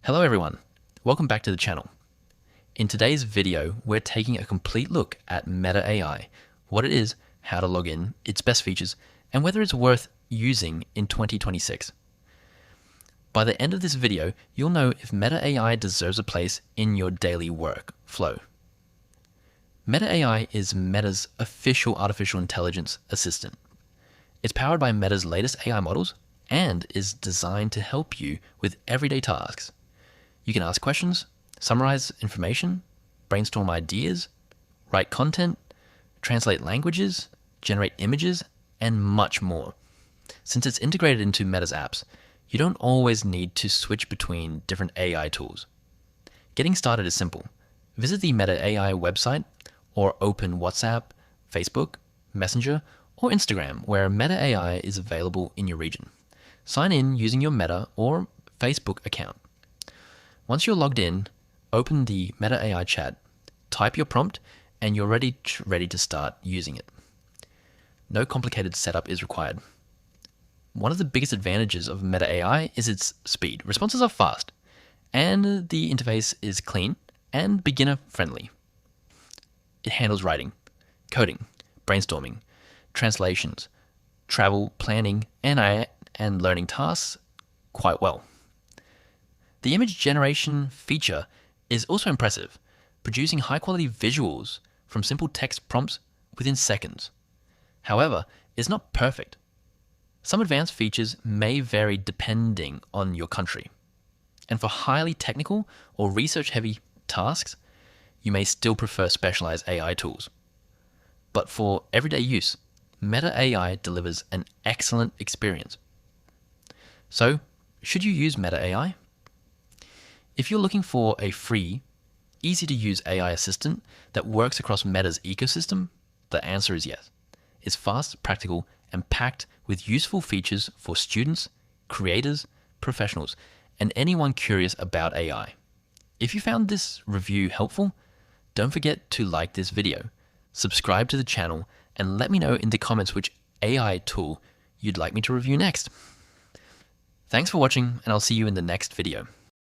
Hello everyone, welcome back to the channel. In today's video, we're taking a complete look at Meta AI, what it is, how to log in, its best features, and whether it's worth using in 2026. By the end of this video, you'll know if Meta AI deserves a place in your daily work flow. Meta AI is Meta's official artificial intelligence assistant. It's powered by Meta's latest AI models and is designed to help you with everyday tasks. You can ask questions, summarize information, brainstorm ideas, write content, translate languages, generate images, and much more. Since it's integrated into Meta's apps, you don't always need to switch between different AI tools. Getting started is simple. Visit the Meta AI website or open WhatsApp, Facebook, Messenger, or Instagram where Meta AI is available in your region. Sign in using your Meta or Facebook account. Once you're logged in, open the Meta AI chat, type your prompt, and you're ready to start using it. No complicated setup is required. One of the biggest advantages of Meta AI is its speed. Responses are fast, and the interface is clean and beginner-friendly. It handles writing, coding, brainstorming, translations, travel, planning, and learning tasks quite well. The image generation feature is also impressive, producing high-quality visuals from simple text prompts within seconds. However, it's not perfect. Some advanced features may vary depending on your country. And for highly technical or research-heavy tasks, you may still prefer specialized AI tools. But for everyday use, Meta AI delivers an excellent experience. So, should you use Meta AI? If you're looking for a free, easy-to-use AI assistant that works across Meta's ecosystem, the answer is yes. It's fast, practical, and packed with useful features for students, creators, professionals, and anyone curious about AI. If you found this review helpful, don't forget to like this video, subscribe to the channel, and let me know in the comments which AI tool you'd like me to review next. Thanks for watching, and I'll see you in the next video.